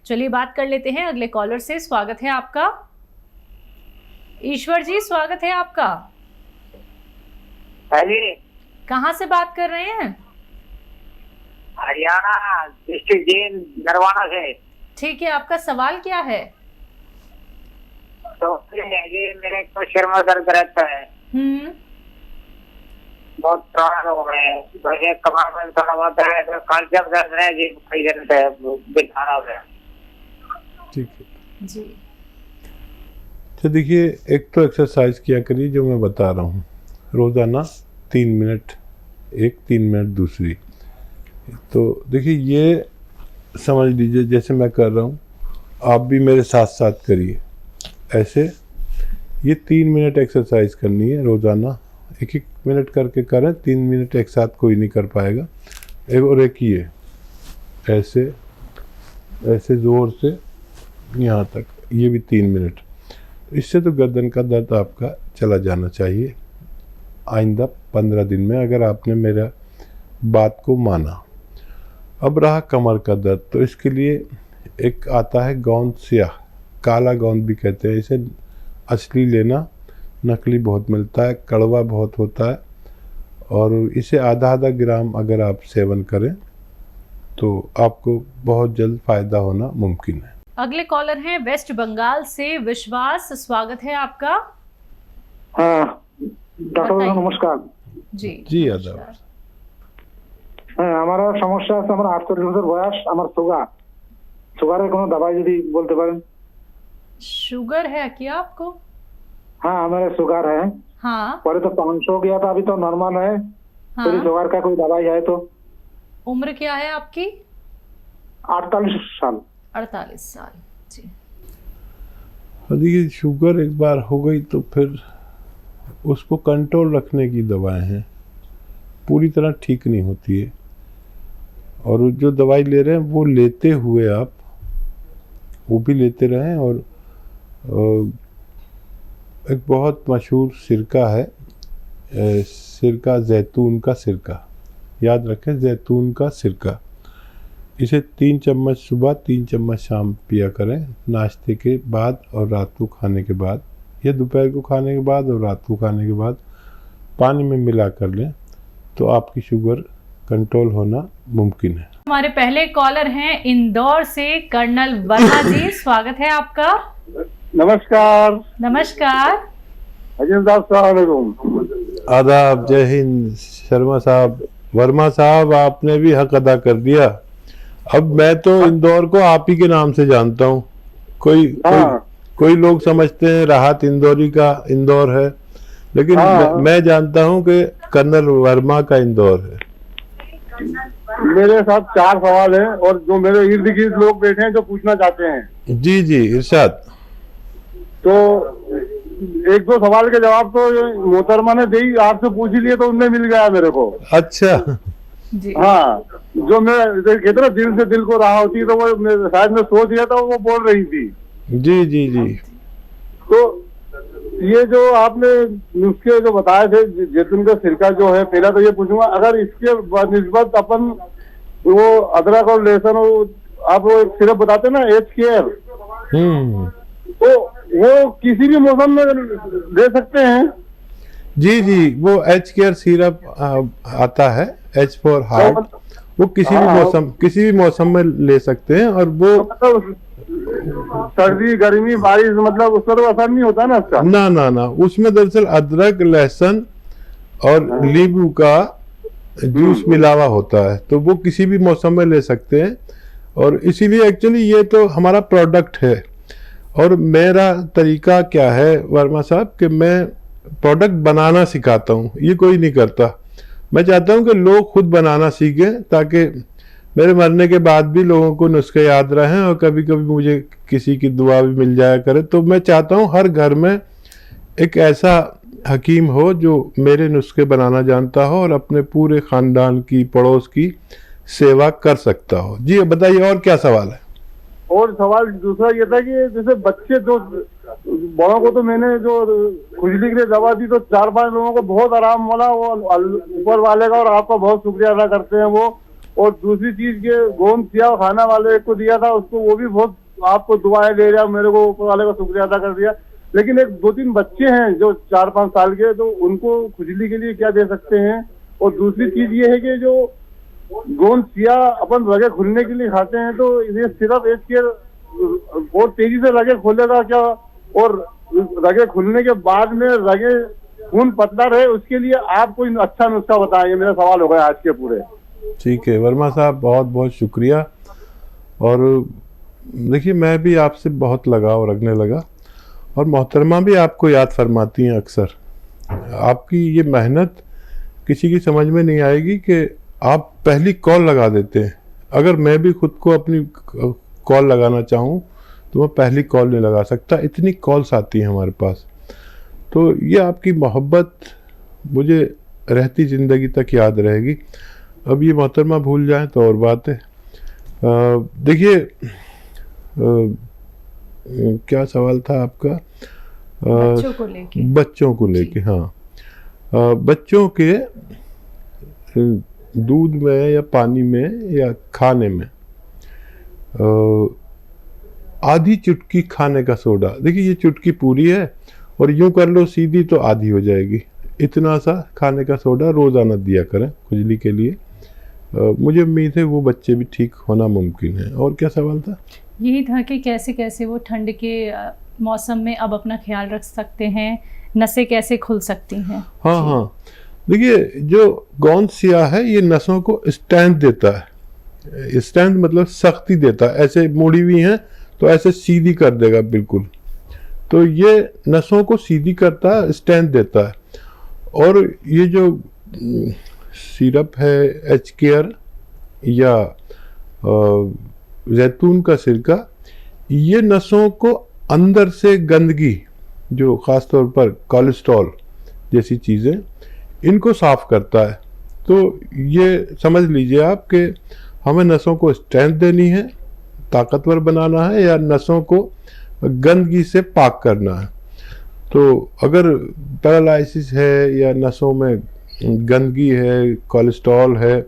चलिए बात कर लेते हैं अगले कॉलर से। स्वागत है आपका। ईश्वर जी स्वागत है आपका। कहाँ से बात कर रहे हैं? हरियाणा डिस्ट्रिक्ट जींद नरवाना से। ठीक है, आपका सवाल क्या है? तो मेरे को सिर में दर्द रहता है, बहुत पुराना हो गया है, मुझे कमर में थोड़ा बहुत है, तो कल जब दर्द है जी कई दिन से बिठाना हो गया। ठीक है जी। तो देखिए, एक तो एक्सरसाइज किया करिए जो मैं बता रहा हूँ, रोज़ाना 3 मिनट एक, 3 मिनट दूसरी। तो देखिए, ये समझ लीजिए जैसे मैं कर रहा हूँ, आप भी मेरे साथ साथ करिए ऐसे। ये 3 मिनट एक्सरसाइज करनी है रोज़ाना, 1-1 मिनट करके करें, 3 मिनट एक साथ कोई नहीं कर पाएगा। एक ये ऐसे ऐसे ज़ोर से यहाँ तक, ये भी 3 मिनट। इससे तो गर्दन का दर्द आपका चला जाना चाहिए आइंदा 15 दिन में, अगर आपने मेरा बात को माना। अब रहा कमर का दर्द, तो इसके लिए एक आता है गोंद स्याह, काला गोंद भी कहते हैं इसे। असली लेना, नकली बहुत मिलता है, कड़वा बहुत होता है, और इसे आधा ग्राम अगर आप सेवन करें तो आपको बहुत जल्द फ़ायदा होना मुमकिन है। अगले कॉलर हैं वेस्ट बंगाल से विश्वास। स्वागत है आपका। हाँ डॉक्टर नमस्कार। जी जी आदाब। হ্যাঁ, আমার সমস্যা আছে, আমার 48 বছর বয়স, আমার সুগারের কোনো দवाई যদি বলতে পারেন। शुगर है क्या आपको? हाँ मेरा शुगर है। हाँ। पहले तो 500 गया था, अभी तो नॉर्मल है। हाँ। तो शुगर का कोई दवाई है तो? उम्र क्या है आपकी? 48 साल। 48 साल। जी। देखिए, शुगर एक बार हो गई तो फिर उसको कंट्रोल रखने की दवाएं हैं, पूरी तरह ठीक नहीं होती है। और जो दवाई ले रहे हैं वो लेते हुए आप वो भी लेते रहें। और एक बहुत मशहूर सिरका है, सिरका, जैतून का सिरका, याद रखें, जैतून का सिरका। इसे 3 चम्मच सुबह, 3 चम्मच शाम पिया करें, नाश्ते के बाद और रात को खाने के बाद, या दोपहर को खाने के बाद और रात को खाने के बाद पानी में मिला कर लें, तो आपकी शुगर कंट्रोल होना मुमकिन है। हमारे पहले कॉलर हैं इंदौर से कर्नल वर्मा जी। स्वागत है आपका। नमस्कार। नमस्कार। आदाब, जय हिंद। शर्मा साहब, वर्मा साहब, आपने भी हक अदा कर दिया। अब मैं तो इंदौर को आप ही के नाम से जानता हूँ। कोई लोग समझते हैं राहत इंदौरी का इंदौर है, लेकिन मैं जानता हूँ कि कर्नल वर्मा का इंदौर है। मेरे साथ 4 सवाल हैं, और जो मेरे इर्द गिर्द लोग बैठे हैं जो पूछना चाहते हैं। जी जी, इरशाद। तो 1-2 सवाल के जवाब तो मोहतरमा ने दी, आपसे पूछ ही लिए तो उनमें मिल गया मेरे को। अच्छा जी। हाँ, जो मैं कहते ना दिल से दिल को रहा होती है, तो वो शायद मैं सोच लिया था, वो बोल रही थी। जी जी जी। तो ये जो आपने नुस्खे जो बताए थे, जैतून का सिरका जो है, पहला तो ये पूछूंगा, अगर इसके निस्बत अपन वो अदरक और लहसुन, आप वो सिरप बताते ना एच केयर, तो वो किसी भी मौसम में ले सकते हैं? जी जी, वो एच केयर सिरप आता है, एच फॉर हार्ट, वो किसी भी मौसम में ले सकते हैं। और वो मतलब सर्दी, गर्मी, बारिश, मतलब उस पर असर नहीं होता ना उसका? ना, उसमें दरअसल अदरक, लहसुन और नींबू का जूस मिलावा होता है, तो वो किसी भी मौसम में ले सकते हैं। और इसीलिए एक्चुअली ये तो हमारा प्रोडक्ट है। और मेरा तरीका क्या है वर्मा साहब, कि मैं प्रोडक्ट बनाना सिखाता हूँ, ये कोई नहीं करता। मैं चाहता हूँ कि लोग खुद बनाना सीखें, ताकि मेरे मरने के बाद भी लोगों को नुस्खे याद रहें, और कभी कभी मुझे किसी की दुआ भी मिल जाया करे। तो मैं चाहता हूँ हर घर में एक ऐसा हकीम हो जो मेरे नुस्खे बनाना जानता हो और अपने पूरे ख़ानदान की, पड़ोस की सेवा कर सकता हो। जी बताइए, और क्या सवाल है? और सवाल दूसरा ये था कि जैसे बच्चे, जो बड़ों को तो मैंने जो खुजली के लिए दवा दी, तो 4-5 लोगों को बहुत आराम मिला, वो ऊपर वाले का और आपका बहुत शुक्रिया अदा करते हैं वो। और दूसरी चीज ये गोंद सिया खाना वाले को दिया था उसको, वो भी बहुत आपको दुआएं दे रहा, मेरे को ऊपर वाले का शुक्रिया अदा कर दिया। लेकिन एक 2-3 बच्चे हैं जो 4-5 साल के, तो उनको खुजली के लिए क्या दे सकते हैं? और दूसरी चीज ये है कि जो गोंद सिया अपन रगे खुलने के लिए खाते हैं, तो ये सिर्फ एक के और तेजी से रगे खोलेगा क्या? और रगे खुलने के बाद में रगे खून पतला रहे, उसके लिए आप कोई अच्छा नुस्खा बताएंगे? मेरा सवाल होगा आज के पूरे। ठीक है वर्मा साहब, बहुत बहुत शुक्रिया। और देखिए मैं भी आपसे बहुत लगाव रखने लगा, और मोहतरमा भी आपको याद फरमाती हैं अक्सर। आपकी ये मेहनत किसी की समझ में नहीं आएगी कि आप पहली कॉल लगा देते हैं। अगर मैं भी खुद को अपनी कॉल लगाना चाहूँ तो मैं पहली कॉल नहीं लगा सकता, इतनी कॉल्स आती हैं हमारे पास। तो ये आपकी मोहब्बत मुझे रहती ज़िंदगी तक याद रहेगी। अब ये मोहतरमा भूल जाएं तो और बात है। देखिए क्या सवाल था आपका? बच्चों को लेके। बच्चों को लेके, हाँ। बच्चों के दूध में या पानी में या खाने में आधी चुटकी खाने का सोडा, देखिए ये चुटकी पूरी है और यूं कर लो सीधी तो आधी हो जाएगी, इतना सा खाने का सोडा रोज़ाना दिया करें खुजली के लिए। मुझे उम्मीद है वो बच्चे भी ठीक होना मुमकिन है। और क्या सवाल था? यही था कि कैसे कैसे वो ठंड के मौसम में अब अपना ख्याल रख सकते हैं, नसें कैसे खुल सकती हैं। हाँ हाँ, देखिए जो गोंद सिया है ये नसों को स्ट्रेंथ देता है। स्ट्रेंथ मतलब सख्ती देता है। ऐसे मुड़ी हुई हैं तो ऐसे सीधी कर देगा बिल्कुल, तो ये नसों को सीधी करता है, स्ट्रेंथ देता है। और ये जो सिरप है एच केयर या जैतून का सिरका, ये नसों को अंदर से गंदगी, जो ख़ास तौर पर कोलेस्ट्रॉल जैसी चीज़ें, इनको साफ करता है। तो ये समझ लीजिए आप कि हमें नसों को स्ट्रेंथ देनी है, ताकतवर बनाना है, या नसों को गंदगी से पाक करना है। तो अगर पैरालिसिस है या नसों में गंदगी है, कोलेस्ट्रॉल है,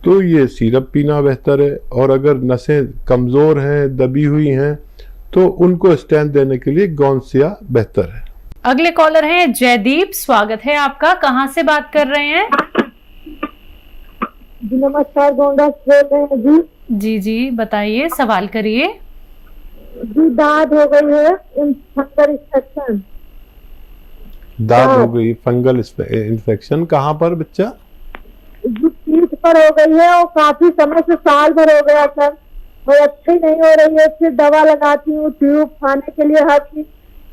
तो ये सिरप पीना बेहतर है। और अगर नसें कमज़ोर हैं, दबी हुई हैं, तो उनको स्ट्रेंथ देने के लिए गोंद सिया बेहतर है। अगले कॉलर हैं जयदीप, स्वागत है आपका। कहाँ से बात कर रहे हैं? जी नमस्कार, गोंडा से बोल रहे हैं जी। जी जी बताइए, सवाल करिए। जी दाद हो गई है, फंगल इन्फेक्शन। दाद हो गई, फंगल इन्फेक्शन, कहाँ पर बच्चा? जी पीठ पर हो गई है और काफी समय से, साल भर हो गया सर, और अच्छी नहीं हो रही है। फिर दवा लगाती हूँ, ट्यूब खाने के लिए हर चीज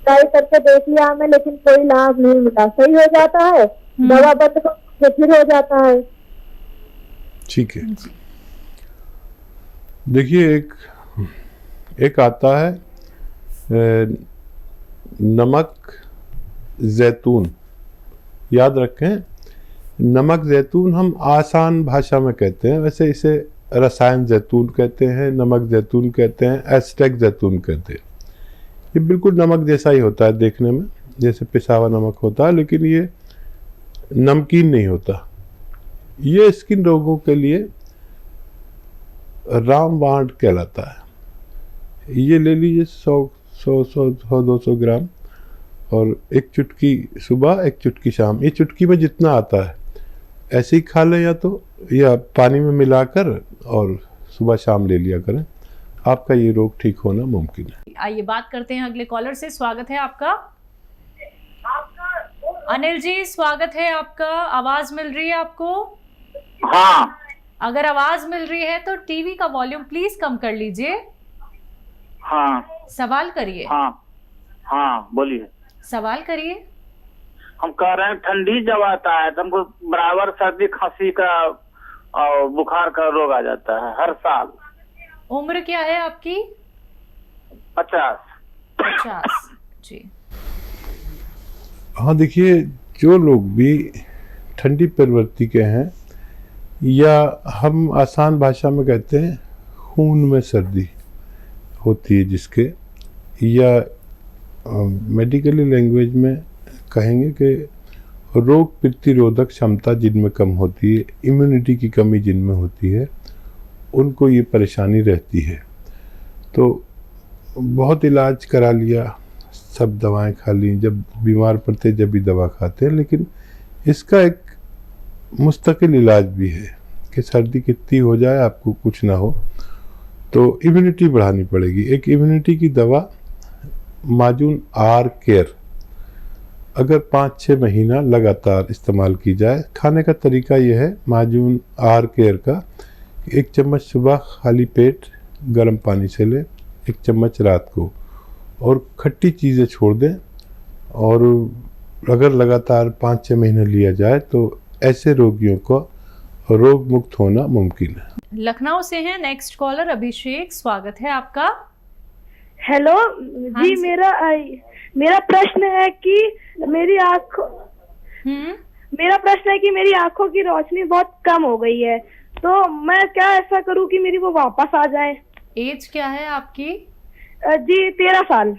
ट्राई करके देख लिया हमें, लेकिन कोई लाभ नहीं मिला। सही हो जाता है, दवा बंद करके फिर हो जाता है। ठीक है, देखिए एक आता है नमक जैतून। याद रखें, नमक जैतून हम आसान भाषा में कहते हैं, वैसे इसे रसायन जैतून कहते हैं, नमक जैतून कहते हैं, एस्टेक जैतून कहते हैं। ये बिल्कुल नमक जैसा ही होता है देखने में, जैसे पिसा हुआ नमक होता है, लेकिन ये नमकीन नहीं होता। ये स्किन रोगों के लिए रामबाण कहलाता है। ये ले लीजिए 100-200 ग्राम, और एक चुटकी सुबह, एक चुटकी शाम। ये चुटकी में जितना आता है ऐसे ही खा लें, या पानी में मिलाकर और सुबह शाम ले लिया करें, आपका ये रोग ठीक होना मुमकिन है। आइए बात करते हैं अगले कॉलर से। स्वागत है आपका। अनिल जी स्वागत है आपका। आवाज मिल रही है आपको? हाँ अगर आवाज मिल रही है तो टीवी का वॉल्यूम प्लीज कम कर लीजिए। हाँ सवाल करिए। हाँ हाँ बोलिए। सवाल करिए। हम कह रहे हैं ठंडी जब आता है तो हमको बराबर सर्दी खांसी का और बुखार का रोग आ जाता है हर साल। उम्र क्या है आपकी? 50 जी। हाँ देखिए, जो लोग भी ठंडी प्रवृत्ति के हैं, या हम आसान भाषा में कहते हैं खून में सर्दी होती है जिसके, या मेडिकली लैंग्वेज में कहेंगे कि रोग प्रतिरोधक क्षमता जिनमें कम होती है, इम्यूनिटी की कमी जिनमें होती है, उनको ये परेशानी रहती है। तो बहुत इलाज करा लिया, सब दवाएं खा ली, जब बीमार पड़ते जब भी दवा खाते हैं, लेकिन इसका एक मुस्तकिल इलाज भी है कि सर्दी कितनी हो जाए आपको कुछ ना हो, तो इम्यूनिटी बढ़ानी पड़ेगी। एक इम्यूनिटी की दवा माजून आर केयर अगर 5-6 महीना लगातार इस्तेमाल की जाए, खाने का तरीका यह है माजून आर केयर का, 1 चम्मच सुबह खाली पेट गर्म पानी से लें, 1 चम्मच रात को, और खट्टी चीज़ें छोड़ दें। और अगर लगातार 5-6 महीने लिया जाए तो ऐसे रोगियों को रोग मुक्त होना मुमकिन है। लखनऊ से हैं नेक्स्ट कॉलर अभिषेक, स्वागत है आपका। हेलो हाँ जी, जी। मेरा प्रश्न है कि मेरी आंखों की रोशनी बहुत कम हो गई है, तो मैं क्या ऐसा करूं कि मेरी वो वापस आ जाए। एज क्या है आपकी? जी 13 साल।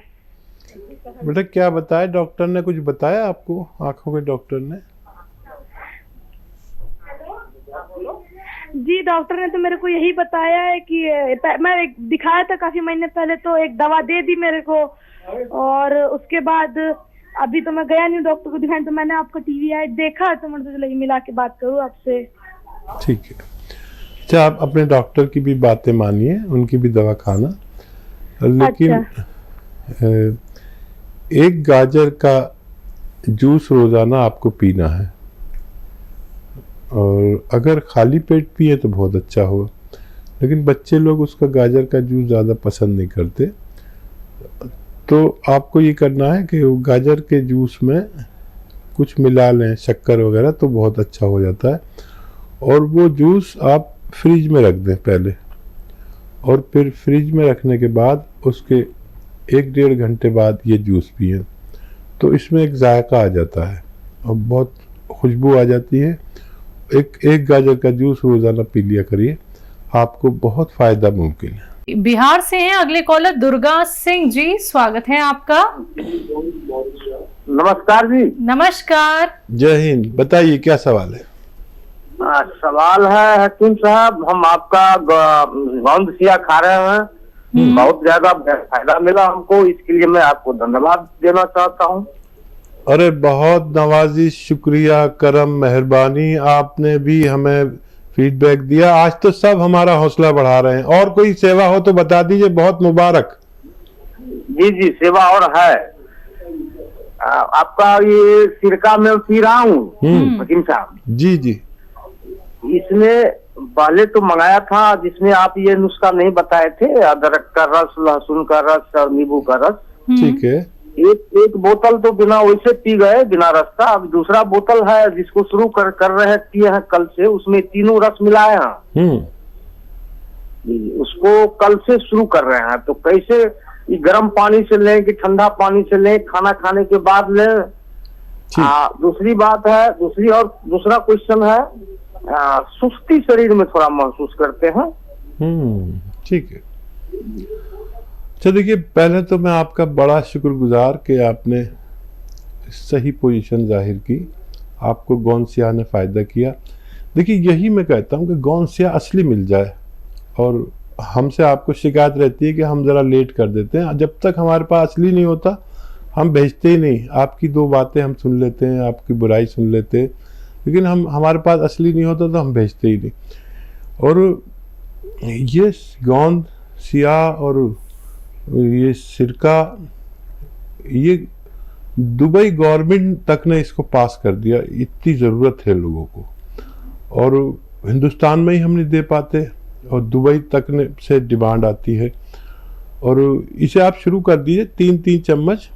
बेटा क्या बताया डॉक्टर ने, कुछ बताया आपको आंखों के डॉक्टर ने? जी डॉक्टर ने तो मेरे को यही बताया है कि मैं दिखाया था काफी महीने पहले, तो एक दवा दे दी मेरे को, और उसके बाद अभी तो मैं गया नहीं डॉक्टर को दिखाने, तो मैंने आपका टीवी ऐड देखा तो मैंने सोचा मिला के बात करूँ आपसे। ठीक है, अच्छा आप अपने डॉक्टर की भी बातें मानिए, उनकी भी दवा खाना, लेकिन एक गाजर का जूस रोज़ाना आपको पीना है, और अगर खाली पेट पिए तो बहुत अच्छा हो, लेकिन बच्चे लोग उसका गाजर का जूस ज़्यादा पसंद नहीं करते। तो आपको ये करना है कि वो गाजर के जूस में कुछ मिला लें, शक्कर वगैरह, तो बहुत अच्छा हो जाता है। और वो जूस आप फ्रिज में रख दें पहले, और फिर फ्रिज में रखने के बाद उसके 1-1.5 घंटे बाद ये जूस पिएं, तो इसमें एक जायका आ जाता है और बहुत खुशबू आ जाती है। एक गाजर का जूस रोज़ाना पी लिया करिए, आपको बहुत फ़ायदा मुमकिन है। बिहार से हैं अगले कॉलर दुर्गा सिंह जी, स्वागत है आपका। नमस्कार जी। नमस्कार। जय हिंद, बताइए क्या सवाल है? सवाल है हकीम साहब, हम आपका गोंद सिया खा रहे हैं, बहुत ज्यादा फायदा मिला हमको, इसके लिए मैं आपको धन्यवाद देना चाहता हूँ। अरे बहुत नवाजी, शुक्रिया, करम, मेहरबानी, आपने भी हमें फीडबैक दिया, आज तो सब हमारा हौसला बढ़ा रहे हैं। और कोई सेवा हो तो बता दीजिए, बहुत मुबारक। जी जी, सेवा और है। आपका ये सिरका मैं पी रहा हूँ हकीम साहब। जी जी, इसमें पहले तो मंगाया था जिसमें आप ये नुस्खा नहीं बताए थे, अदरक का रस, लहसुन का रस और नींबू का रस। ठीक है। एक बोतल तो बिना वैसे पी गए, बिना रस का। अब दूसरा बोतल है जिसको शुरू कर रहे किए हैं कल से, उसमें तीनों रस मिलाए हैं। उसको कल से शुरू कर रहे हैं, तो कैसे गर्म पानी से लें कि ठंडा पानी से लें, खाना खाने के बाद लें? दूसरी बात है, दूसरा क्वेश्चन है, सुस्ती शरीर में थोड़ा महसूस करते हैं। ठीक है। अच्छा देखिए, पहले तो मैं आपका बड़ा शुक्रगुजार कि आपने सही पोजीशन जाहिर की, आपको गोंद सिया ने फ़ायदा किया। देखिए यही मैं कहता हूँ कि गोंद सिया असली मिल जाए, और हमसे आपको शिकायत रहती है कि हम ज़रा लेट कर देते हैं। जब तक हमारे पास असली नहीं होता हम भेजते ही नहीं। आपकी 2 बातें हम सुन लेते हैं, आपकी बुराई सुन लेते हैं, लेकिन हमारे पास असली नहीं होता तो हम भेजते ही नहीं। और ये गोंद सिया और ये सिरका, ये दुबई गवर्नमेंट तक ने इसको पास कर दिया, इतनी ज़रूरत है लोगों को, और हिंदुस्तान में ही हम नहीं दे पाते, और दुबई तक ने से डिमांड आती है। और इसे आप शुरू कर दीजिए, 3-3 चम्मच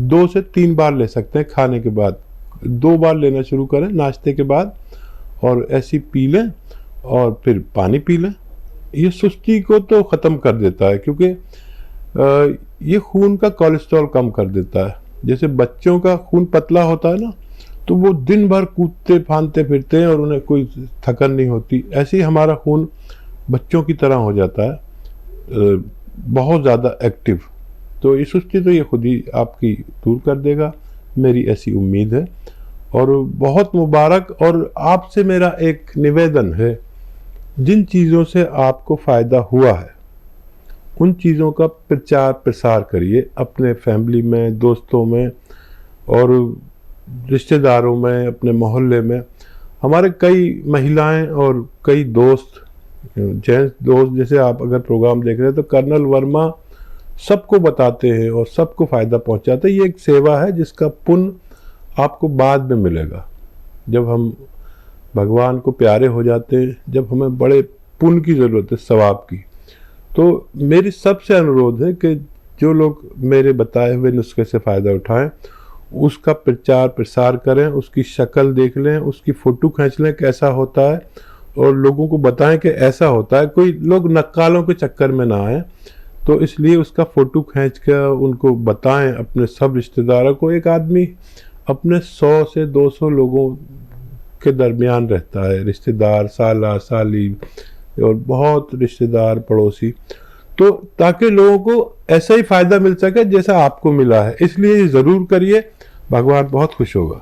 2 से 3 बार ले सकते हैं खाने के बाद। 2 बार लेना शुरू करें नाश्ते के बाद, और ऐसी पी लें, और फिर पानी पी लें। ये सुस्ती को तो ख़त्म कर देता है, क्योंकि ये खून का कोलेस्ट्रॉल कम कर देता है। जैसे बच्चों का खून पतला होता है ना, तो वो दिन भर कूदते फांदते फिरते हैं और उन्हें कोई थकन नहीं होती। ऐसे ही हमारा खून बच्चों की तरह हो जाता है, बहुत ज़्यादा एक्टिव। तो ये सुस्ती तो ये खुद ही आपकी दूर कर देगा, मेरी ऐसी उम्मीद है। और बहुत मुबारक। और आपसे मेरा एक निवेदन है, जिन चीज़ों से आपको फ़ायदा हुआ है उन चीज़ों का प्रचार प्रसार करिए अपने फैमिली में, दोस्तों में और रिश्तेदारों में, अपने मोहल्ले में। हमारे कई महिलाएं और कई दोस्त, जेंट्स दोस्त, जैसे आप अगर प्रोग्राम देख रहे हैं तो कर्नल वर्मा सबको बताते हैं और सबको फ़ायदा पहुंचाते हैं। ये एक सेवा है जिसका पुण्य आपको बाद में मिलेगा। जब हम भगवान को प्यारे हो जाते हैं, जब हमें बड़े पुण्य की ज़रूरत है, सवाब की, तो मेरी सबसे अनुरोध है कि जो लोग मेरे बताए हुए नुस्खे से फ़ायदा उठाएं उसका प्रचार प्रसार करें, उसकी शक्ल देख लें, उसकी फ़ोटो खींच लें कैसा होता है और लोगों को बताएं कि ऐसा होता है। कोई लोग नक्कालों के चक्कर में ना आए, तो इसलिए उसका फ़ोटो खींच कर उनको बताएं अपने सब रिश्तेदारों को। एक आदमी अपने 100 से 200 लोगों के दरमियान रहता है, रिश्तेदार, साला साली और बहुत रिश्तेदार, पड़ोसी, तो ताकि लोगों को ऐसा ही फ़ायदा मिल सके जैसा आपको मिला है। इसलिए ज़रूर करिए, भगवान बहुत खुश होगा।